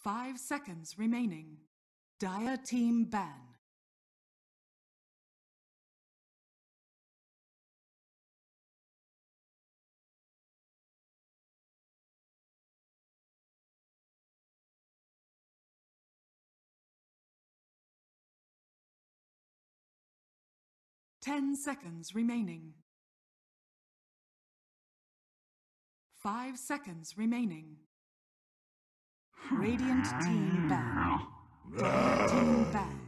5 seconds remaining. Dire team ban. Ten seconds remaining. 5 seconds remaining. Radiant team ban. Dire team ban.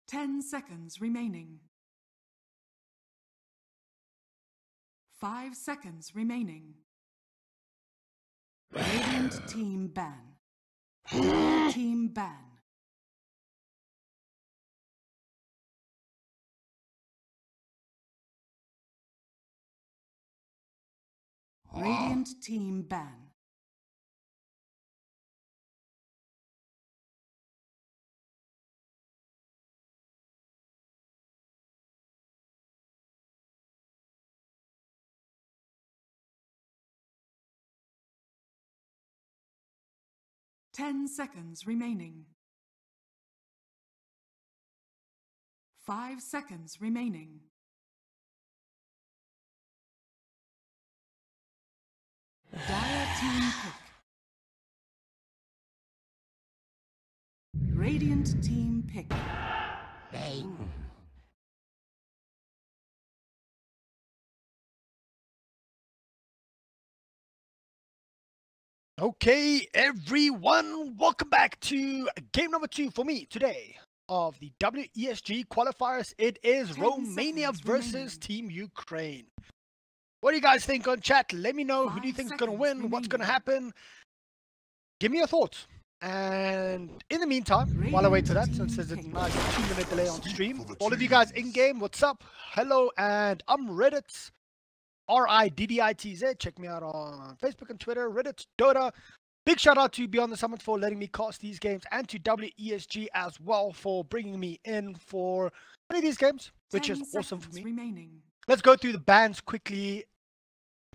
Ten seconds remaining. 5 seconds remaining. Radiant team ban. Dire team ban. Radiant team ban. Ten seconds remaining. 5 seconds remaining. Dire team pick. Radiant team pick. Bang. Okay, everyone, welcome back to game number 2 for me today of the WESG qualifiers. It is Romania versus Team Ukraine. What do you guys think on chat? Let me know. Who do you think is going to win? What's going to happen? Give me your thoughts. And in the meantime, while I wait for that, since there's a nice 2-minute delay on stream, all of you guys in-game, what's up? Hello, and I'm Reddit. RIDDITZ. Check me out on Facebook and Twitter, Reddit, Dota. Big shout out to Beyond the Summit for letting me cast these games, and to WESG as well for bringing me in for one of these games, which is awesome for me. Remaining. Let's go through the bans quickly.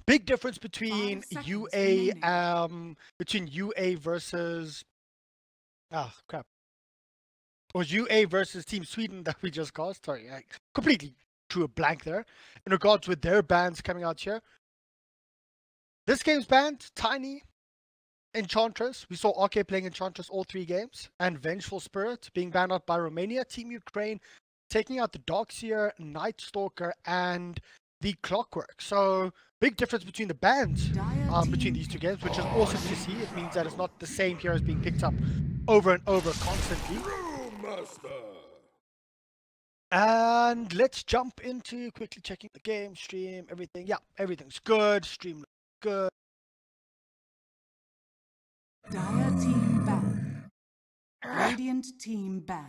Big difference between UA versus crap. Or UA versus Team Sweden that we just cast. Sorry, I completely drew a blank there. In regards with their bans coming out here. This game's banned, Tiny, Enchantress. We saw RK playing Enchantress all 3 games. And Vengeful Spirit being banned out by Romania. Team Ukraine taking out the Darkseer, Night Stalker, and the Clockwork. So big difference between the bans between these 2 games, which is awesome to see. It means that it's not the same heroes being picked up over and over constantly. And let's jump into quickly checking the game, stream, everything. Yeah, everything's good. Stream looks good. Dire team ban. Radiant team ban.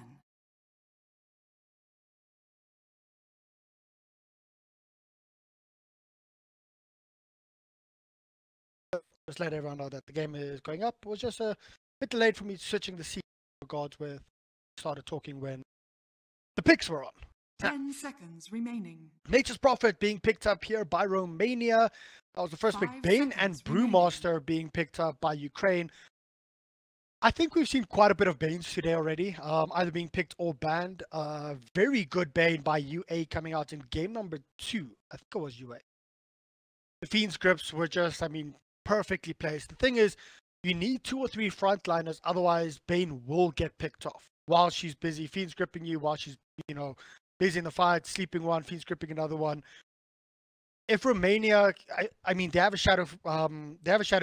Just let everyone know that the game is going up. It was just a bit delayed for me switching the seat in regards with started talking when the picks were on. 10 seconds remaining. Nature's Prophet being picked up here by Romania. That was the first pick. Bane and Brewmaster being picked up by Ukraine. I think we've seen quite a bit of Banes today already, either being picked or banned. Very good Bane by UA coming out in game number 2. I think it was UA. The Fiend's grips were just, perfectly placed. The thing is, you need 2 or 3 frontliners, otherwise Bane will get picked off while she's busy. Fiend's gripping you while she's, busy in the fight, sleeping one, Fiend's gripping another one. If Romania, they have a shadow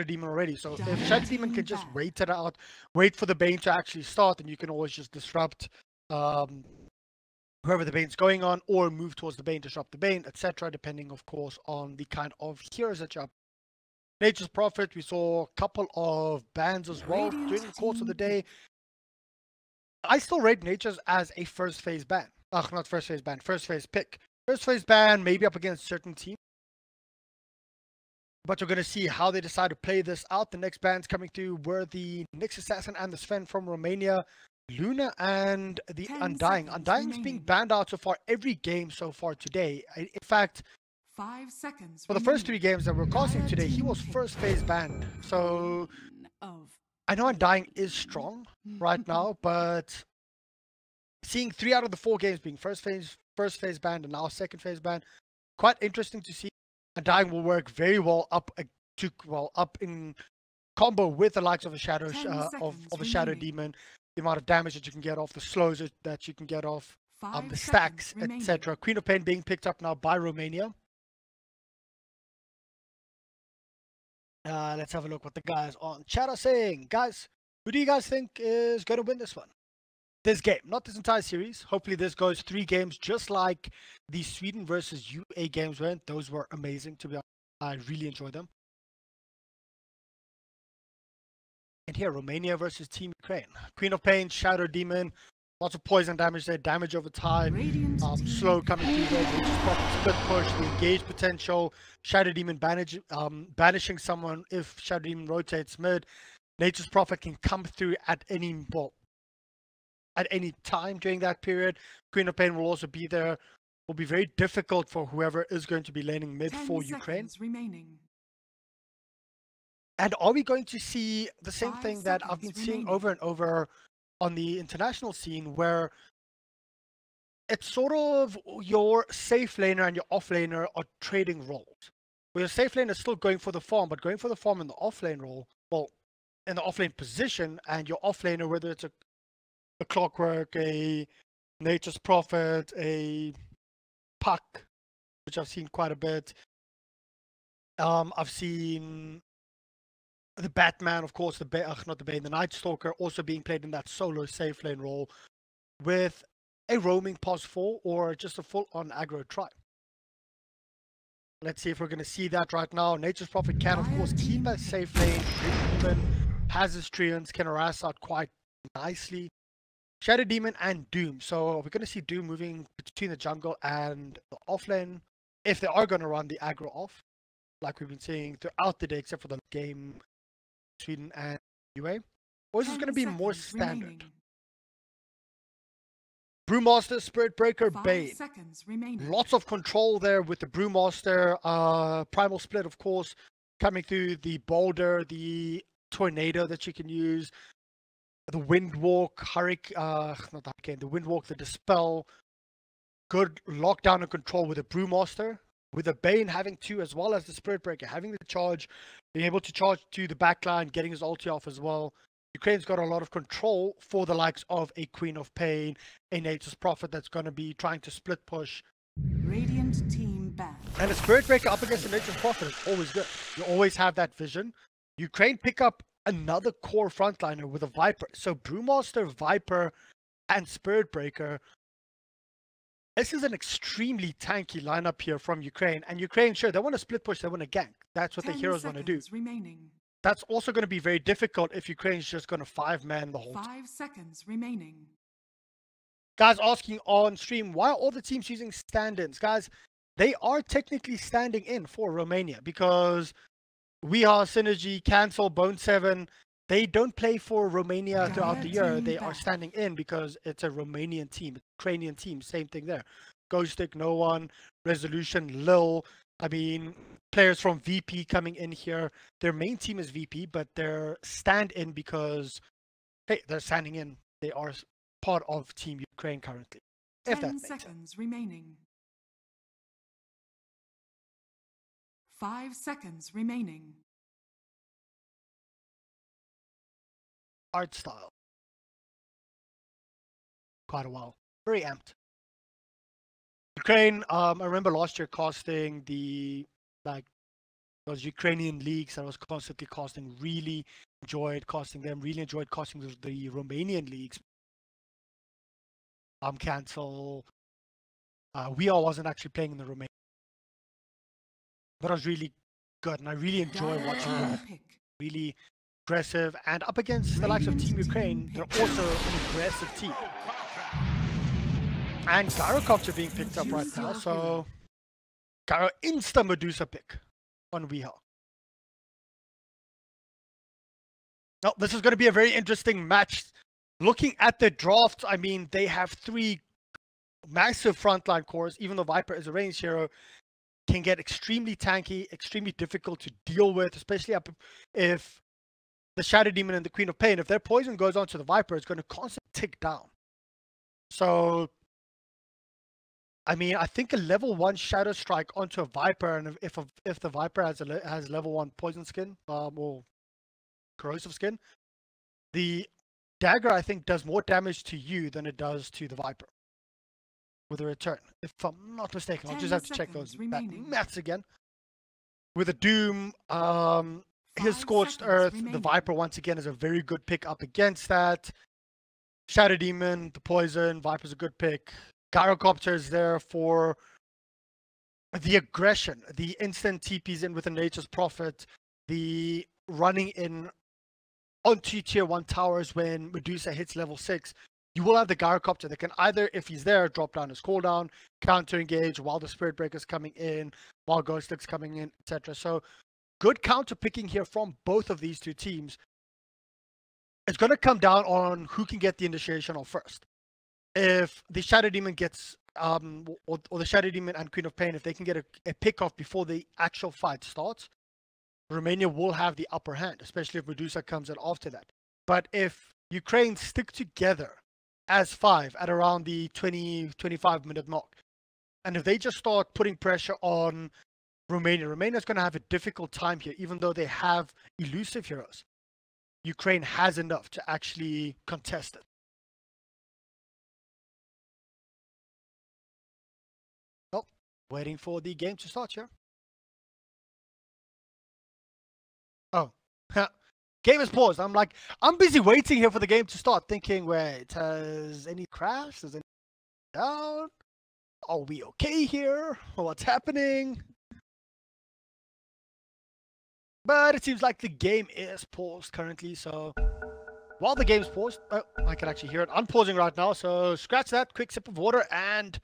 demon already. So if Shadow Demon can just wait it out, wait for the Bane to actually start, then you can always just disrupt whoever the Bane's going on, or move towards the Bane, disrupt the Bane, etc. Depending, of course, on the kind of heroes that you're up. Nature's Prophet, we saw a couple of bans as well during the course of the day. I still rate Nature's as a first phase ban. Not first phase ban, first phase pick. First phase ban, maybe up against certain teams. But we're going to see how they decide to play this out. The next bands coming through were the Nyx Assassin and the Sven from Romania, Luna and the Undying. Undying's being banned out so far every game so far today. In fact, 5 seconds for the first 3 games that we're casting today, he was first phase banned. So I know Undying is strong right now, but seeing 3 out of the 4 games being first phase banned and now second phase banned, quite interesting to see. Undying will work very well up in combo with the likes of a shadow of a shadow demon. The amount of damage that you can get off, the slows that you can get off, the stacks, etc. Queen of Pain being picked up now by Romania. Let's have a look what the guys on chat are saying. Guys, who do you guys think is going to win this one? This game, not this entire series. Hopefully this goes 3 games, just like the Sweden versus UA games went. Those were amazing, to be honest. I really enjoyed them. And here, Romania versus Team Ukraine. Queen of Pain, Shadow Demon, lots of poison damage there, damage over time, slow coming through there, split push, the engage potential, Shadow Demon banishing someone if Shadow Demon rotates mid. Nature's Prophet can come through at any time during that period. Queen of Pain will also be there. Will be very difficult for whoever is going to be laning mid for Ukraine. And are we going to see the same thing that I've been seeing over and over on the international scene, where it's sort of your safe laner and your off laner are trading roles? Where your safe laner is still going for the farm, but going for the farm in the off lane role, well, in the off lane position, and your off laner, whether it's a Clockwork, a Nature's Prophet, a Puck, which I've seen quite a bit. I've seen the Batman, of course, the Night Stalker also being played in that solo safe lane role with a roaming pos 4 or just a full-on aggro try. Let's see if we're going to see that right now. Nature's Prophet can, of course, keep a safe lane. Even has his treants, can harass out quite nicely. Shadow Demon and Doom. So we're going to see Doom moving between the jungle and the offlane if they are going to run the aggro off, like we've been seeing throughout the day, except for the game Sweden and UA. Or is this going to be more standard? Brewmaster, Spirit Breaker, Bane. Lots of control there with the Brewmaster. Primal Split, of course, coming through the Boulder, the Tornado that you can use. The Windwalk, the Windwalk, the Dispel. Good lockdown and control with the Brewmaster. With the Bane having 2 as well as the Spirit Breaker, having the charge, being able to charge to the backline, getting his ulti off as well. Ukraine's got a lot of control for the likes of a Queen of Pain, a Nature's Prophet that's going to be trying to split push. Radiant team back. And a Spirit Breaker up against the Nature's Prophet is always good. You always have that vision. Ukraine pick up another core frontliner with a Viper. So Brewmaster, Viper, and Spirit Breaker. This is an extremely tanky lineup here from Ukraine. And Ukraine, sure, they want to split push, they want to gank. That's what the heroes want to do. That's also going to be very difficult if Ukraine's just going to 5-man the whole time. 5 seconds remaining. Guys asking on stream, why are all the teams using stand-ins? Guys, they are technically standing in for Romania because We Are, Synergy, Cancel, Bone 7, they don't play for Romania throughout the year. They are standing in because it's a Romanian team, Ukrainian team, same thing there. Ghostic, No One, Resolution, Lil. I mean, players from VP coming in here. Their main team is VP, but they're stand-in because, hey, they're standing in. They are part of Team Ukraine currently. 10 seconds remaining. 5 seconds remaining. Art style. Quite a while. Very amped. Ukraine, I remember last year casting those Ukrainian leagues that I was constantly casting. Really enjoyed casting them. Really enjoyed casting the Romanian leagues. Cancel. We All wasn't actually playing in the Romanian, but it was really good, and I really enjoy watching them. Really aggressive, and up against the likes of Team Ukraine, they're also an aggressive team. And Gyrocopter being picked up right now, so Gyro insta Medusa pick on Weha. Oh, this is going to be a very interesting match. Looking at the draft, I mean, they have 3 massive frontline cores. Even though Viper is a ranged hero, can get extremely tanky, extremely difficult to deal with, especially up if the Shadow Demon and the Queen of Pain, if their poison goes onto the Viper, it's going to constantly tick down. So, I mean, I think a level 1 Shadow Strike onto a Viper, and if the Viper has level 1 poison skin or corrosive skin, the dagger, I think, does more damage to you than it does to the Viper with a return. If I'm not mistaken, I'll just have to check those maths again. With a Doom, his Scorched Earth, the Viper once again is a very good pick up against that. Shadow Demon, the Poison, Viper's a good pick. Gyrocopter is there for the aggression, the instant TPs in with a Nature's Prophet, the running in onto tier 1 towers when Medusa hits level 6. You will have the Gyrocopter that can either, if he's there, drop down his cooldown, counter engage while the Spirit Breaker's coming in, while Ghost Stick's coming in, etc. So good counter picking here from both of these 2 teams. It's going to come down on who can get the initiation off first. If the Shadow Demon gets, or the Shadow Demon and Queen of Pain, if they can get a pick off before the actual fight starts, Romania will have the upper hand, especially if Medusa comes in after that. But if Ukraine stick together as 5 at around the 20-25 minute mark, and if they just start putting pressure on Romania's going to have a difficult time here, even though they have elusive heroes. Ukraine has enough to actually contest it. Oh, waiting for the game to start here. Oh, game is paused. I'm busy waiting here for the game to start, thinking, wait, has any crashed? Is any down? Are we okay here? What's happening? But it seems like the game is paused currently, so while the game's paused, oh, I can actually hear it. I'm pausing right now, so scratch that, quick sip of water, and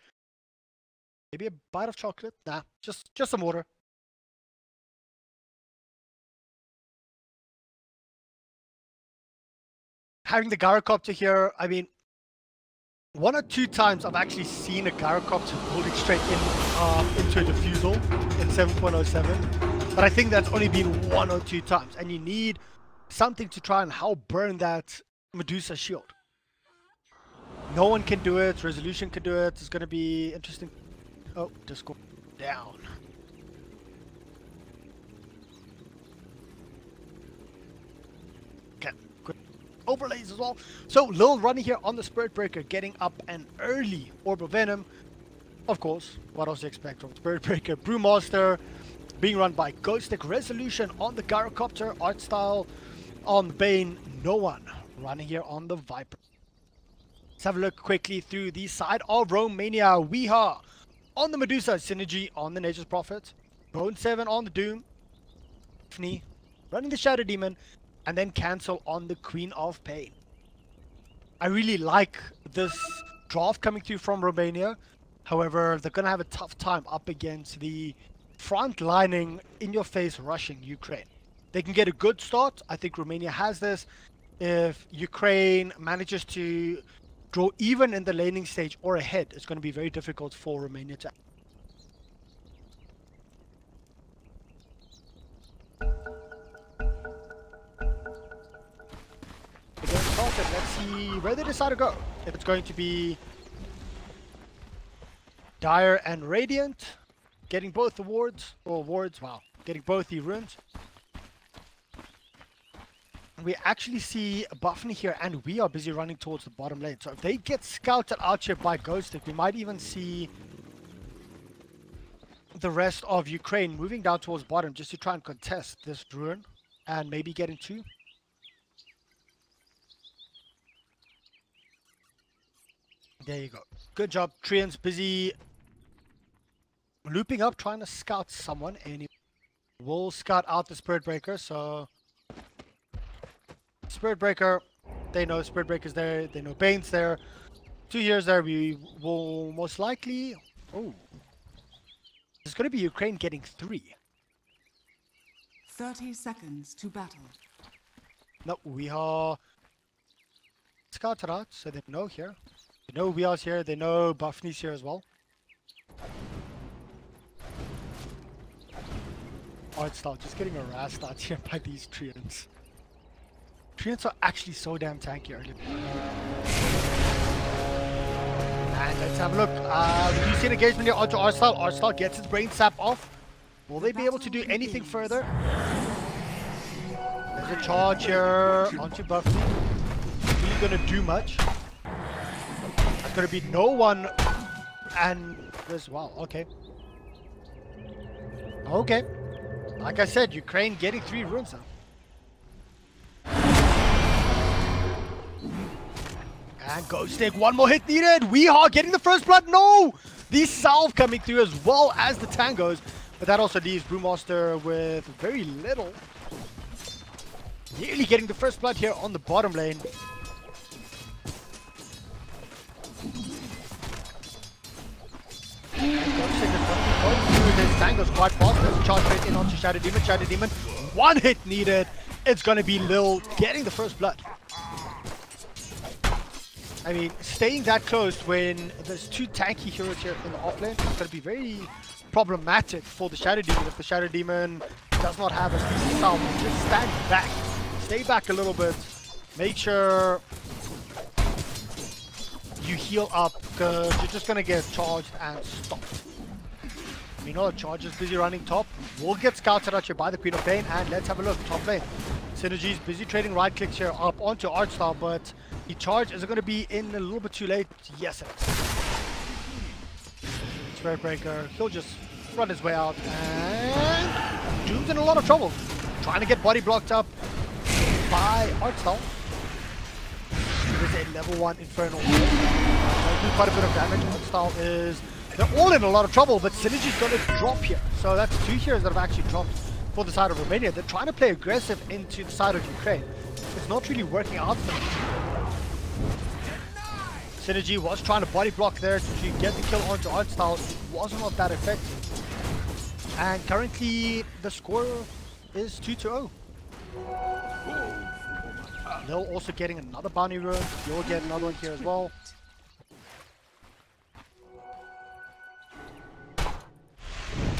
maybe a bite of chocolate. Nah, just some water. Having the Gyrocopter here, I mean, 1 or 2 times I've actually seen a Gyrocopter holding straight into a diffusal in 7.07. But I think that's only been 1 or 2 times. And you need something to try and help burn that Medusa shield. No one can do it. Resolution can do it. It's going to be interesting. Oh, just go down. Okay, good overlays as well. So Lil running here on the Spirit Breaker, getting up an early Orb of Venom. Of course, what else do you expect from Spirit Breaker? Brewmaster being run by Ghost Stick. Resolution on the Gyrocopter. Art style on the Bane. No one running here on the Viper. Let's have a look quickly through the side of Romania. Weeha on the Medusa. Synergy on the Nature's Prophet. Bone 7 on the Doom. Daphne running the Shadow Demon. And then cancel on the Queen of Pain. I really like this draft coming through from Romania. However, they're going to have a tough time up against the front-lining, in-your-face Russian Ukraine. They can get a good start. I think Romania has this. If Ukraine manages to draw even in the laning stage or ahead, it's going to be very difficult for Romania to... Let's see where they decide to go. If it's going to be Dire and Radiant, getting both the wards, wow, getting both the runes. We actually see Buffney here, and we are busy running towards the bottom lane. So if they get scouted out here by Ghostic, we might even see the rest of Ukraine moving down towards bottom just to try and contest this rune and maybe get into. There you go. Good job. Trian's busy looping up, trying to scout someone, and he will scout out the Spirit Breaker. So Spirit Breaker, they know Spirit Breaker's there, they know Bane's there. 2 years there, we will most likely... Oh. It's going to be Ukraine getting 3. 30 seconds to battle. No, we are scouted out, so they know here. They know we are here. They know Buffney's here as well. Art style, just getting harassed out here by these treants. Treants are actually so damn tanky early. And let's have a look. We do see an engagement here onto Arstyle. Arstyle gets his brain sap off. Will they be able to do anything further? There's a charge here onto Buffy. Really gonna do much. There's gonna be no one, and as well. Okay. Okay. Like I said, Ukraine getting 3 runes now. And Ghostic, one more hit needed. We are getting the first blood. No! The salve coming through as well as the tangos. But that also leaves Brewmaster with very little. Nearly getting the first blood here on the bottom lane. His tangos quite fast. There's a charge rate in onto Shadow Demon. Shadow Demon, 1 hit needed. It's going to be Lil getting the first blood. I mean, staying that close when there's 2 tanky heroes here in the offlane is going to be very problematic for the Shadow Demon. If the Shadow Demon does not have a decent sound, just stand back. Stay back a little bit. Make sure you heal up, because you're just going to get charged and stopped. Meanwhile, Charge is busy running top. Will get scouted out here by the Queen of Pain, and let's have a look. Top lane. Synergy's busy trading right clicks here up onto Artstar, but the charge is going to be in a little bit too late. Yes, it is. Spirit Breaker, he'll just run his way out, and Doom's in a lot of trouble. Trying to get body blocked up by Artstar. There's a level 1 Infernal. Do quite a bit of damage. Artstar is... They're all in a lot of trouble, but Synergy's going to drop here. So that's 2 heroes that have actually dropped for the side of Romania. They're trying to play aggressive into the side of Ukraine. It's not really working out for them. Synergy was trying to body block there to get the kill onto Artstyle. It was not that effective. And currently, the score is 2-0. Lil also getting another bounty rune. You'll get another one here as well.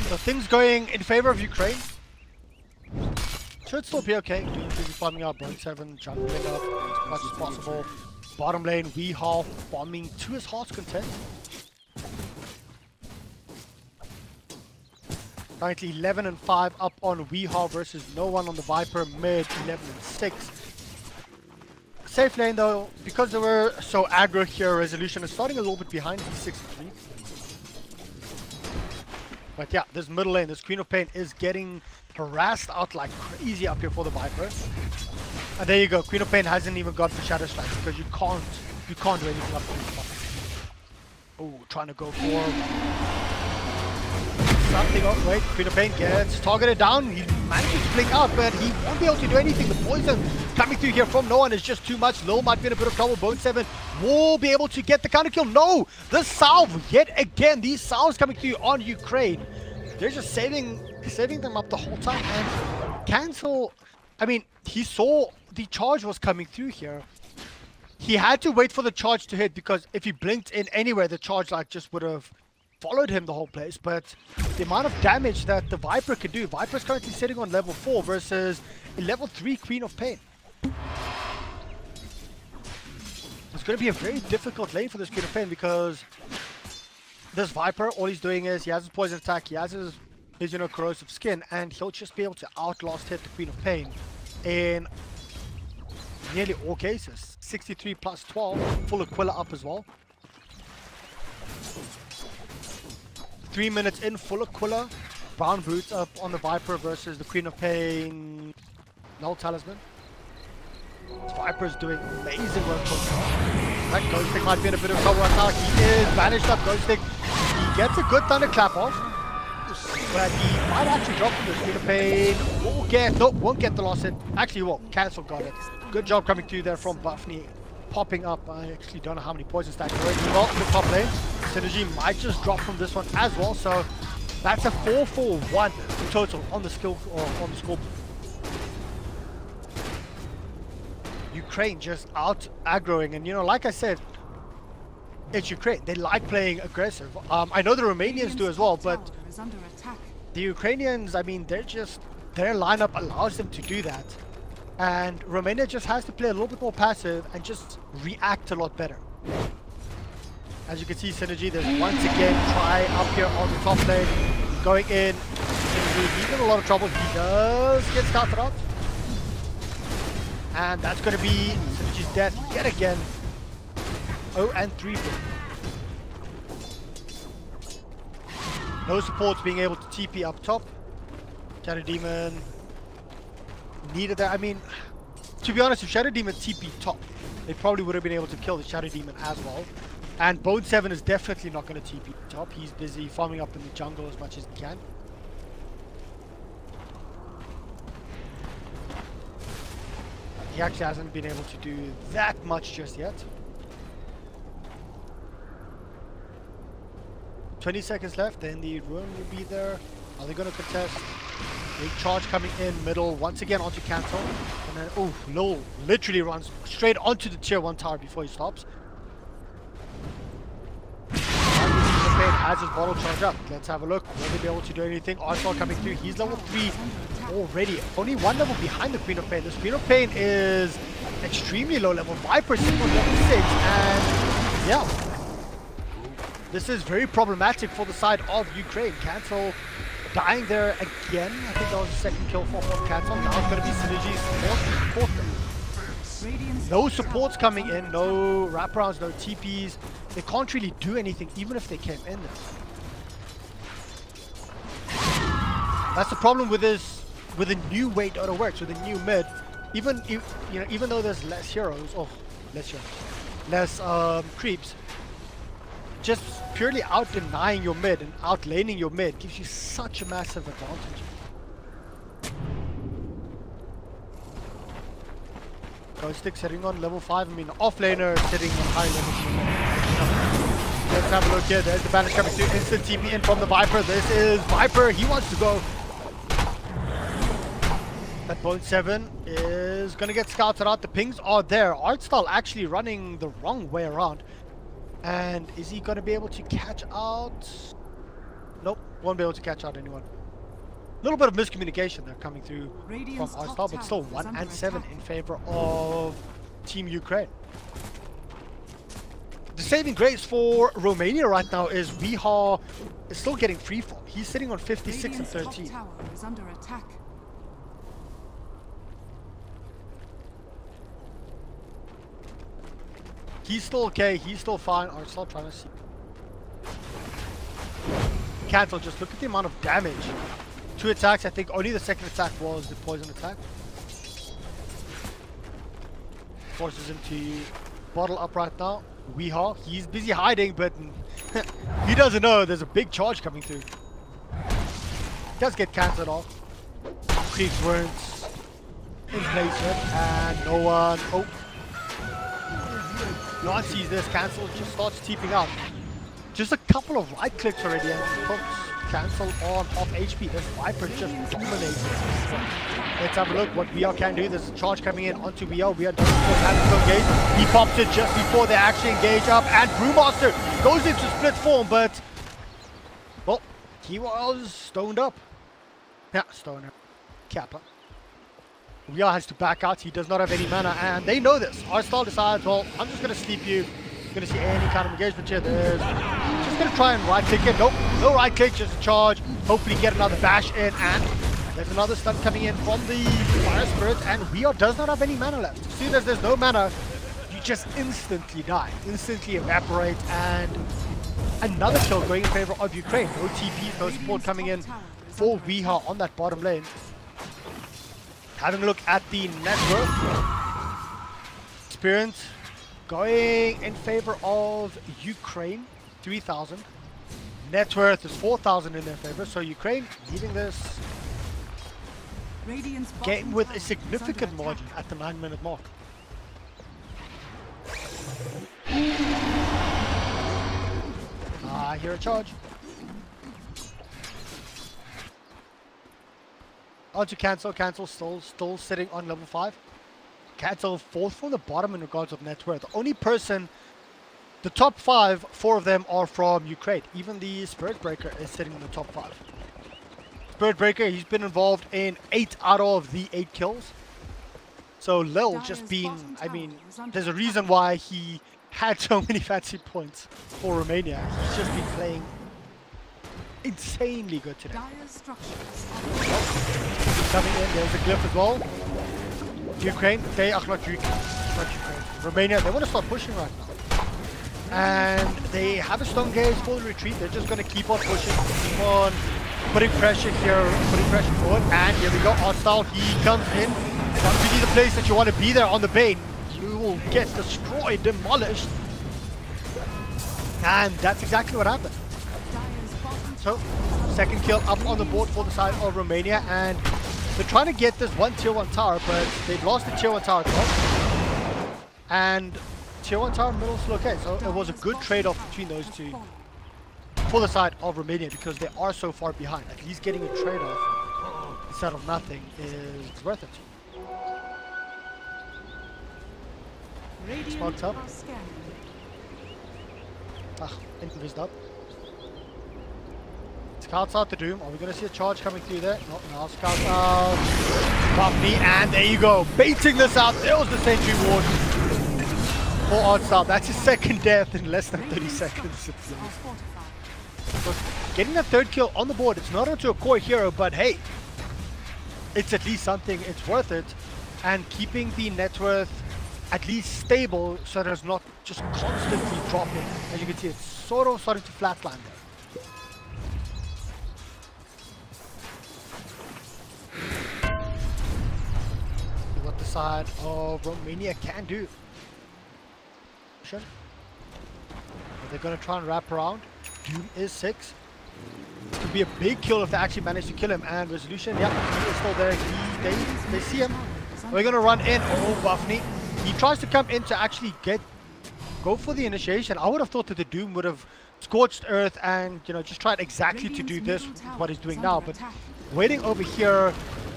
So things going in favor of Ukraine. Should still be okay. Doing busy farming out, Bone 7, jumping up as much as possible. Bottom lane, Weehall bombing to his heart's content. Currently 11 and 5 up on Weehall versus no one on the Viper, mid 11 and 6. Safe lane though, because they were so aggro here, Resolution is starting a little bit behind. He's 6 and 3. But yeah, this middle lane, this Queen of Pain is getting harassed out like crazy up here for the Viper. And there you go, Queen of Pain hasn't even got the Shadow Strike because you can't do anything up to this spot. Oh, trying to go for something. Oh wait, Queen of Pain gets targeted down. He manages to blink out, but he won't be able to do anything. The poison coming through here from no one is just too much. Lil might be in a bit of trouble. Bone 7 will be able to get the counter kill. No, the salve yet again. These salves coming through on Ukraine. They're just saving them up the whole time. And Cancel, I mean, he saw the charge was coming through here. He had to wait for the charge to hit, because if he blinked in anywhere, the charge like just would have followed him the whole place. But the amount of damage that the Viper could do, Viper's currently sitting on level 4 versus a level 3 Queen of Pain. It's going to be a very difficult lane for this Queen of Pain, because this Viper, all he's doing is he has his poison attack, he has his corrosive skin, and he'll just be able to outlast hit the Queen of Pain in nearly all cases. 63 plus 12, full Aquila up as well. 3 minutes in, full Aquila, Brown Boots up on the Viper versus the Queen of Pain, Null Talisman. This Viper is doing amazing work for him. That Ghostic might be in a bit of trouble right now. He is banished up, Ghostic. He gets a good thunderclap off, but he might actually drop from this Queen of Pain. Won't get the loss hit. Actually, he won't. Cancel got it. Good job coming through there from Buffney. Popping up. I actually don't know how many poison stacks are already not in the top lane. Synergy might just drop from this one as well. So that's a 4-4-1 total on the skill or on the scoreboard. Ukraine just out aggroing, and you know, like I said, it's Ukraine. They like playing aggressive. I know the Romanians do as well, but the Ukrainians, I mean, their lineup allows them to do that. And Romania just has to play a little bit more passive and just react a lot better. As you can see, Synergy, there's once again try up here on the top lane. Going in. He's in a lot of trouble. He does get started out. And that's going to be Synergy's death yet again. 0-3 for him. No supports being able to TP up top. Shadow Demon needed that. I mean, to be honest, if Shadow Demon TP top, they probably would have been able to kill the Shadow Demon as well. And Bone 7 is definitely not going to TP top. He's busy farming up in the jungle as much as he can. He actually hasn't been able to do that much just yet. 20 seconds left, then the room will be there. Are they going to contest? Big charge coming in middle, once again onto Cancel. And then, oh, Lowell literally runs straight onto the tier 1 tower before he stops. Has his bottle charge up. Let's have a look. Will they be able to do anything? Arsenal coming through. He's level 3 already. Only one level behind the Queen of Pain. This Queen of Pain is extremely low level. Viper is level 6. And yeah. This is very problematic for the side of Ukraine. Cancel dying there again. I think that was the second kill for Cancel. Now it's going to be Synergy's fourth. No supports coming in, no wraparounds, no TPs. They can't really do anything even if they came in there. That's the problem with this, with the new way Dota works, with the new mid. Even even though there's less heroes, less creeps, just purely out denying your mid and out laning your mid gives you such a massive advantage. Ghostic sitting on level 5. I mean, offlaner sitting on high level. Let's have a look here. There's the banish coming through. Instant TP in from the Viper. This is Viper. He wants to go. That Bone 7 is going to get scouted out. The pings are there. Artstyle actually running the wrong way around. And is he going to be able to catch out? Nope, won't be able to catch out anyone. A little bit of miscommunication there coming through from Arsenal, but still 1-7 in favor of Team Ukraine. The saving grace for Romania right now is Weha is still getting freeform. He's sitting on 56 and 13. He's still okay, he's still fine. I'm still trying to see. Cancel, just look at the amount of damage. 2 attacks, I think only the second attack was the poison attack. Forces him to bottle up right now. Weha, he's busy hiding, but he doesn't know there's a big charge coming through. Does get cancelled off. Creeps weren't in place yet, and no one. Oh. No one sees this. Cancel just starts TPing out. Just a couple of right clicks already and puts Cancel on half HP. This Viper just dominates. Let's have a look what VR can do. There's a charge coming in onto VR. VR doesn't have to engage. He pops it just before they actually engage up, and Brewmaster goes into split form, but well, he was stoned up. Yeah, stoner. Kappa. VR has to back out. He does not have any mana, and they know this. Arsenal decides, well, I'm just going to sleep you. Going to see any kind of engagement here. There's just going to try and right click it. Nope, no right click, just a charge. Hopefully get another bash in, and there's another stun coming in from the Fire Spirit, and VR does not have any mana left. As soon as there's no mana, you just instantly die, instantly evaporate, and another kill going in favor of Ukraine. No TPs, no support coming in for Weha on that bottom lane. Having a look at the network. Experience going in favor of Ukraine, 3,000. Net worth is 4,000 in their favor, so Ukraine leading this game with a significant margin at the 9-minute mark. I hear a charge. On to Cancel. Cancel still sitting on level 5. Cancel fourth from the bottom in regards of net worth. The only person, the top 5, 4 of them are from Ukraine. Even the Spirit Breaker is sitting in the top 5. Spirit Breaker, he's been involved in 8 out of the 8 kills. So Lil just been, I mean, there's a reason why he had so many fancy points for Romania. He's just been playing insanely good today. Coming in, there's a glyph as well. Ukraine, they are not Ukraine. Romania, they want to start pushing right now. And they have a stone gaze for the retreat. They're just going to keep on pushing, keep on putting pressure here, putting pressure forward. And here we go, Artstyle, he comes in. Not really the place that you want to be there on the Bane. You will get destroyed, demolished. And that's exactly what happened. So, second kill up on the board for the side of Romania, and they're trying to get this one tier 1 tower, but they've lost the tier 1 tower top. And tier 1 tower middle is still okay, so it was a good trade-off between those two for the side of Romania, because they are so far behind. At least getting a trade-off instead of nothing is worth it. Smoked up. Invised up. Scouts out the Doom. Are we going to see a charge coming through there? No, no. Scouts out. Buffy, and there you go. Baiting this out. There was the sentry ward for Artstyle. That's his second death in less than 30 seconds. So getting a third kill on the board. It's not onto a core hero, but hey, it's at least something. It's worth it. And keeping the net worth at least stable, so that it's not just constantly dropping. As you can see, it's sort of starting to flatline there. What the side of Romania can do. They're going to try and wrap around. Doom is 6. It could be a big kill if they actually manage to kill him. And Resolution, yeah, he is still there. They see him. We're going to run in. Oh, Buffney. He tries to come in to actually go for the initiation. I would have thought that the Doom would have scorched earth and, you know, just tried exactly to do this, what he's doing now. But waiting over here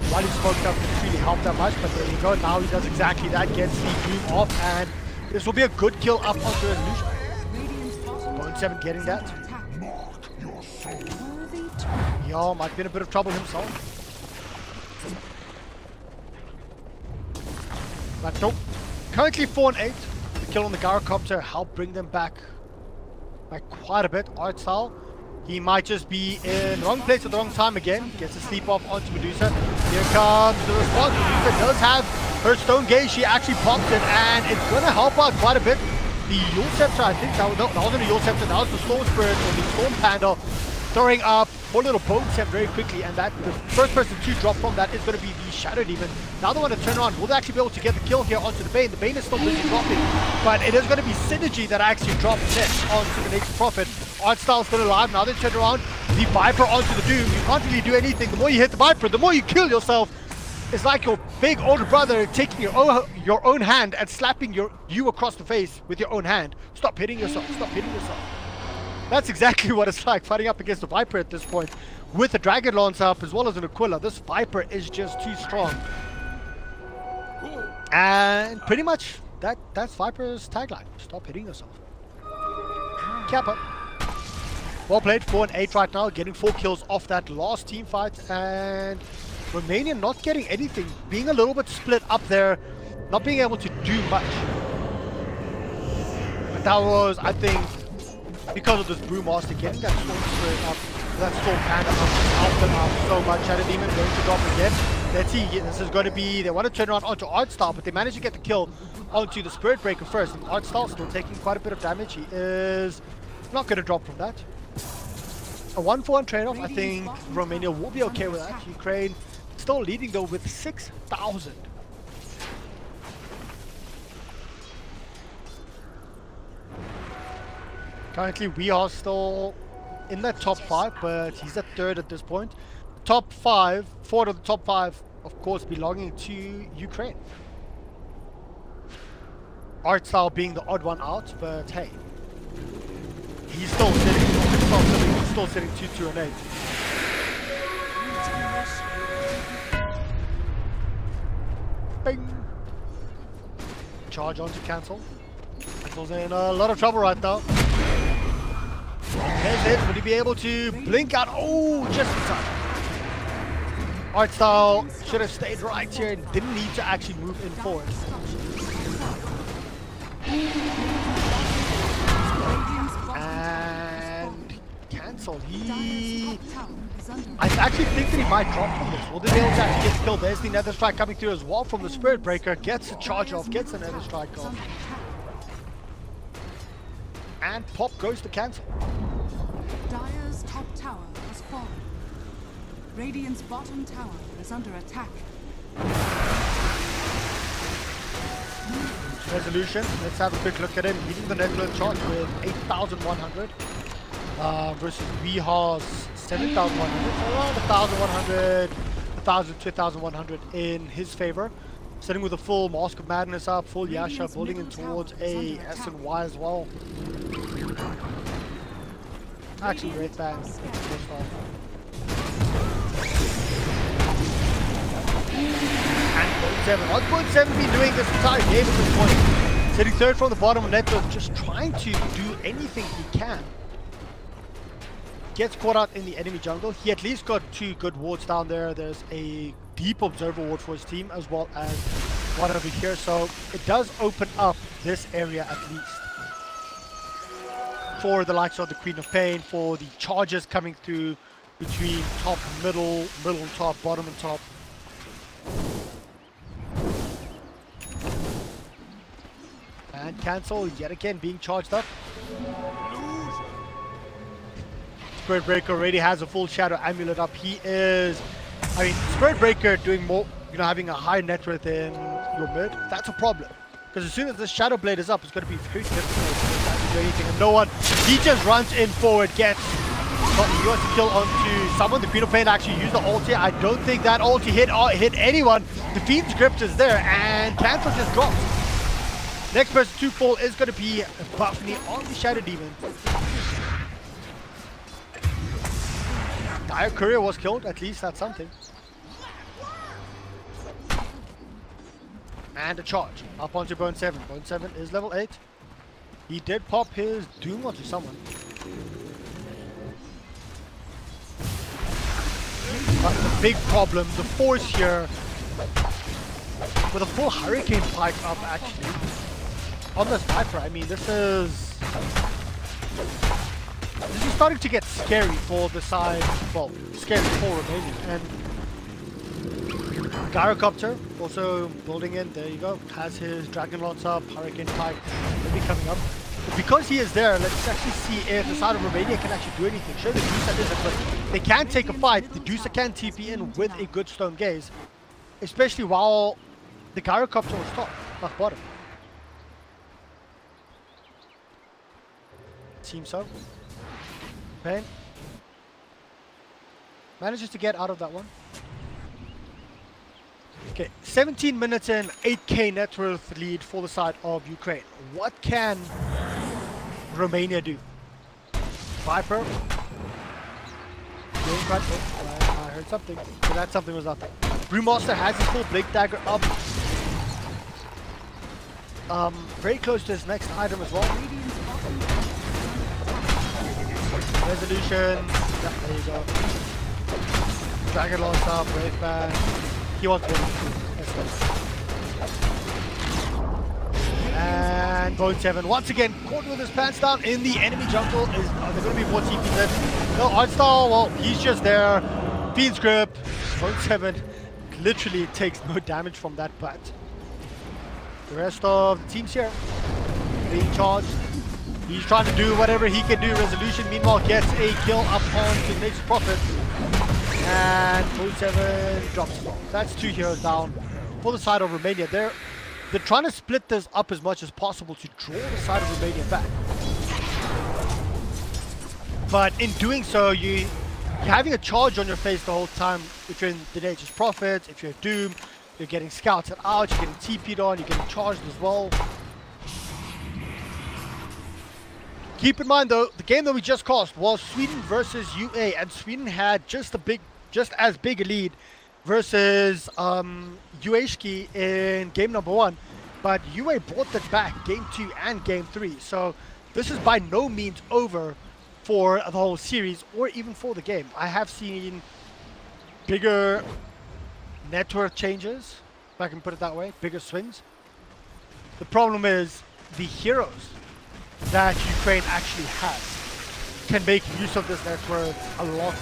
while he's smoked up didn't really help that much. But there you go. Now he does exactly that. Gets the Doom off, and this will be a good kill up onto Resolution. 0.7 getting that. Yo, might be in a bit of trouble himself. But nope. Currently 4 and 8. The kill on the Gyrocopter helped bring them back by quite a bit. Artstyle, he might just be in the wrong place at the wrong time again. Gets a sleep off onto Medusa. Here comes the response. Medusa does have her stone gaze. She actually pops it, and it's going to help out quite a bit. The Yule Scepter, I think that wasn't a Yule Scepter, that was the Storm Spirit or the Storm Panda throwing up 4 little Bone Stem very quickly, and that the first person to drop from that is going to be the Shadow Demon. Now they want to turn around. Will they actually be able to get the kill here onto the Bane? The Bane is still busy dropping, but it is going to be Synergy that actually drops next onto the next Prophet. Artstyle still alive. Now they turn around. The Viper onto the Doom. You can't really do anything. The more you hit the Viper, the more you kill yourself. It's like your big older brother taking your own hand and slapping you across the face with your own hand. Stop hitting yourself. Stop hitting yourself. That's exactly what it's like fighting up against the Viper at this point. With a Dragon Lance up as well as an Aquila, this Viper is just too strong. And pretty much that's Viper's tagline. Stop hitting yourself. Kappa. Well played, 4 and 8 right now, getting 4 kills off that last team fight, and Romania not getting anything, being a little bit split up there, not being able to do much. But that was, I think, because of this Brewmaster getting that Storm Spirit up, that Storm Panda up, helped them out so much. Shadow Demon going to drop again. Let's see, this is going to be, they want to turn around onto Artstyle, but they managed to get the kill onto the Spirit Breaker first. And Artstyle still taking quite a bit of damage. He is not going to drop from that. A 1-for-1 trade-off, I think Romania will be okay with that. Ukraine still leading though with 6,000. Currently we are still in that top 5, but he's at 3rd at this point. Top 5, 4 of the top 5, of course, belonging to Ukraine. Artstyle being the odd one out, but hey, he's still sitting 2, 2 and 8. Bing. charge onto Cancel. Cancel's in a lot of trouble right now. There's it. Would he be able to blink out? Oh, just in time. Artstyle should have stayed right here and didn't need to actually move in forward. And Cancel, I actually think that he might drop from this. Will they be able to actually get killed? There's the Nether Strike coming through as well from the Spirit Breaker. Gets the charge off, gets the Nether Strike off. And pop goes to Cancel. Dire's top tower has fallen. Radiant's bottom tower is under attack. Resolution, let's have a quick look at him. Leading the network charge with 8,100 versus Wehar's 7,100. So around 1,100, 1,000 to 1,100 in his favor. Sitting with a full Mask of Madness up, full Yasha, building in towards a S and Y as well. Actually, great bang. And 0.7. What's 0.7 been doing this entire game at this point? Sitting third from the bottom of network, just trying to do anything he can. Gets caught out in the enemy jungle. He at least got 2 good wards down there. There's a deep observer ward for his team as well as one over here. So it does open up this area at least. For the likes of the Queen of Pain, for the charges coming through between top, middle and top, bottom and top. And Cancel yet again being charged up. Spirit Breaker already has a full Shadow Amulet up. He is, I mean, Spirit Breaker doing more, you know, having a high net worth in your mid, that's a problem. Because as soon as the Shadow Blade is up, it's going to be very difficult to do anything. And no one, he just runs in forward, gets, he wants to kill onto someone. The Queen of Pain actually used the ulti. I don't think that ulti hit anyone. The Fiend's Grip is there, and Cancel just drops. Next person to fall is going to be Buffney on the Shadow Demon. Dire Courier was killed, at least that's something. And a charge up onto Bone 7. Bone 7 is level 8. He did pop his Doom onto someone. But the big problem, the force here, with a full Hurricane Pike up actually, on this Viper, I mean this is starting to get scary for the side, well, scary for Romania. And Gyrocopter also building in, there you go, has his Dragon Lance up, Hurricane Pike will be coming up. But because he is there, let's actually see if the side of Romania can actually do anything. Sure, the Dusa isn't, but they can take a fight. The Dusa can TP in with a good Stone Gaze, especially while the Gyrocopter was top, not bottom. Seems so. Pain manages to get out of that one. Okay, 17 minutes in, 8k net worth lead for the side of Ukraine. What can Romania do? Viper. I heard something. So that something was out there. Brewmaster has his full Blink Dagger up. Very close to his next item as well. Resolution. Yeah, there you go. Dragon Lance up, Brave Band. He wants one. And Bone 7 once again caught with his pants down in the enemy jungle. Is there going to be more TP left? No, Artstyle, well, he's just there. Fiend's Grip. Bone 7 literally takes no damage from that, but the rest of the teams here being charged. He's trying to do whatever he can do. Resolution, meanwhile, gets a kill up on to Nate's Prophet. And Bone 7 drops. That's 2 heroes down for the side of Romania. They're trying to split this up as much as possible to draw the side of Romania back. But in doing so, you're having a charge on your face the whole time. If you're in the Nature's Prophet, if you're Doom, you're getting scouted out, you're getting TP'd on, you're getting charged as well. Keep in mind though, the game that we just cast was Sweden versus UA, and Sweden had just as big a lead versus WESG in game number 1. but UA brought that back game 2 and game 3. So this is by no means over for the whole series or even for the game. I have seen bigger net worth changes, if I can put it that way, bigger swings. The problem is the heroes that Ukraine actually has can make use of this net worth a lot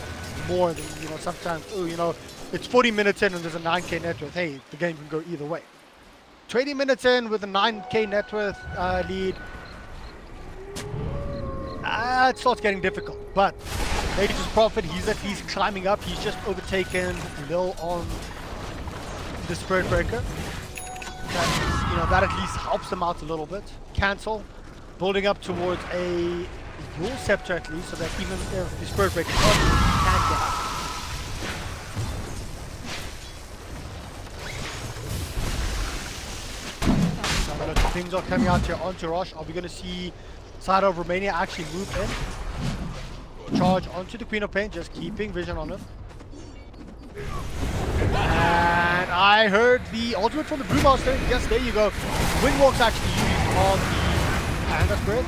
more than, you know, sometimes, oh, you know, it's 40 minutes in and there's a 9k net worth. Hey, the game can go either way. 20 minutes in with a 9k net worth lead, it starts getting difficult. But Nature's Prophet, he's at least climbing up. He's just overtaken Lil on the Spirit Breaker. That, you know, that at least helps them out a little bit. Cancel, building up towards a Dual Scepter at least, so that even if the Spirit Breaker can get out. Things are coming out here onto Rosh. Are we going to see side of Romania actually move in? Charge onto the Queen of Pain, just keeping vision on him. And I heard the ultimate from the Brewmaster. Yes, there you go. Windwalk's actually used on the Panda Spirit.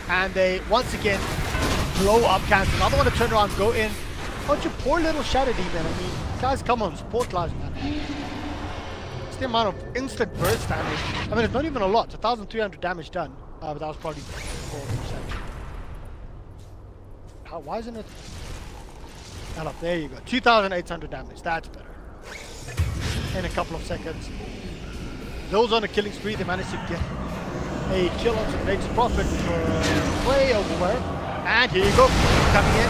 And they once again blow up Cancel. Another one to turn around, go in. Onto poor little Shadow Demon. I mean, guys, come on, support lives, man. The amount of instant burst damage. I mean, it's not even a lot. It's 1,300 damage done. But that was probably 4%. Why isn't it? Oh, there you go. 2,800 damage. That's better. In a couple of seconds. Those on a killing spree, they managed to get a kill on some Nature's Prophet, which were way overwhelmed. And here you go. Coming in.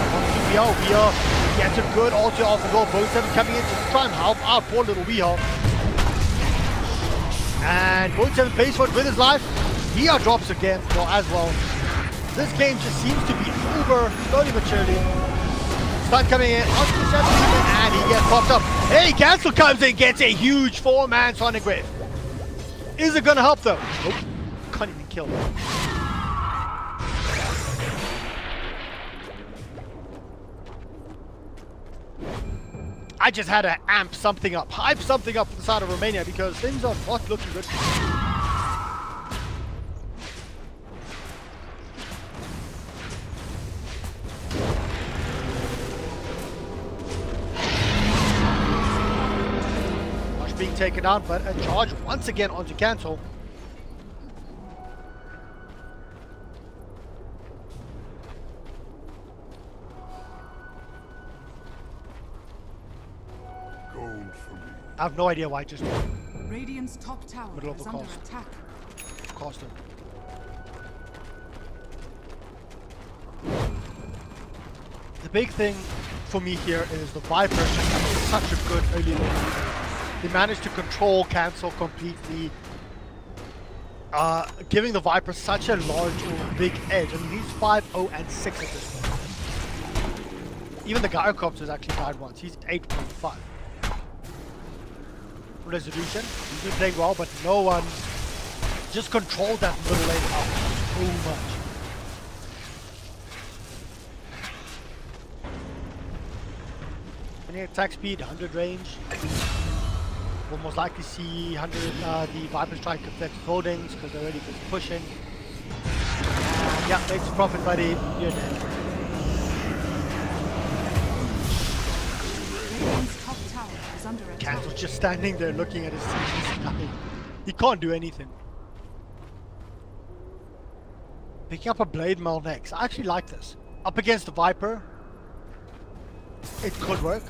VR gets a good ulti off the goal. Both 7 coming in to try and help out poor little VR. And Void 7 pays for it with his life. VR drops again, well, as well. This game just seems to be over slowly but surely. Stun coming in onto the Shadow Demon, and he gets popped up. Hey, Cancel comes in, gets a huge 4-man Sonic Wave. Is it gonna help though? Nope. Can't even kill him. I just had to amp something up, hype something up for the side of Romania because things are not looking good. Rush being taken down, but a charge once again onto Cancel. I have no idea why just Radiant's top tower middle of the is under cost. attack. Cost him. The big thing for me here is the Viper just having such a good early lane. They managed to control Cancel completely, giving the Viper such a large or big edge. I mean, he's 5-0 and 6 at this point. Even the Gyrocopter's actually died once. He's 8.5. Resolution. He's been playing well, but no one just controlled that middle lane up so much. Any attack speed, 100 range. We'll most likely see 100 the Vipers try to collect buildings because they're already just pushing. Yeah, makes profit, buddy. You're dead. Cancel's just standing there looking at his team. He can't do anything. Picking up a Blade Mail next. I actually like this. Up against the Viper, it could work.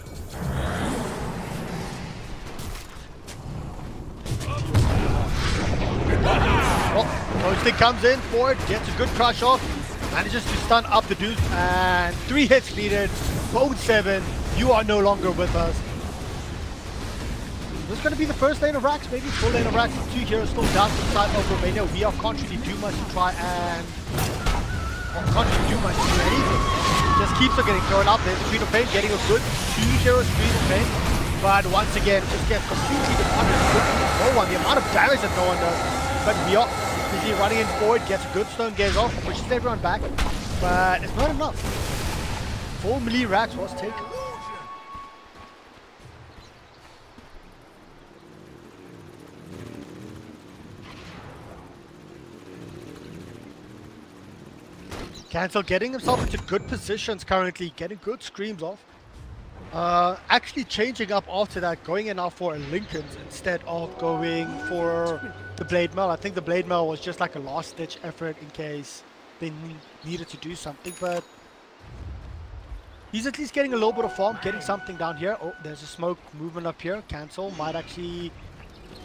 Oh, Ghosting comes in for it, gets a good crush off, manages to stun up the dude, and 3 hits needed. Code 7, you are no longer with us. This is going to be the first lane of racks, maybe full lane of racks. 2 heroes still down to the side of Romania. We can't really do much to try and... Well, can't really do much to do anything. Just keeps on getting thrown out. There's the Queen of Pain getting a good 2 heroes Queen of Pain. But once again, just gets completely defunded. No one, the amount of damage that no one does. But we are busy running in forward, gets a good stone gaze off, pushes everyone back. But it's not enough. 4 melee racks was taken. Cancel getting himself into good positions currently, getting good screams off. Actually changing up after that, going in now for a Lincoln's instead of going for the Blade Mail. I think the Blade Mail was just like a last ditch effort in case they needed to do something, but he's at least getting a little bit of farm, getting something down here. Oh, there's a smoke movement up here. Cancel might actually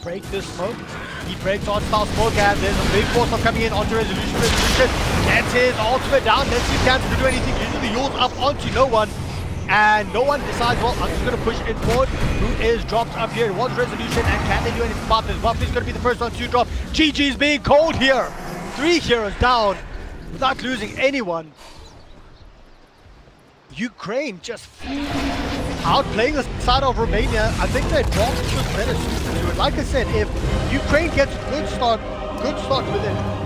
break this smoke. He breaks on style smoke, and there's a big force coming in onto Resolution. Gets his ultimate down. Let's see Cancel to do anything. Uses the Yules up onto no one. And no one decides, well, I'm just going to push it forward. Who is dropped up here? It was Resolution, and can they do anything about this? Buffy's going to be the first one to drop. GG's being cold here. 3 heroes down without losing anyone. Ukraine just outplaying the side of Romania. I think their drops just better suited to it. Like I said, if Ukraine gets a good start with it,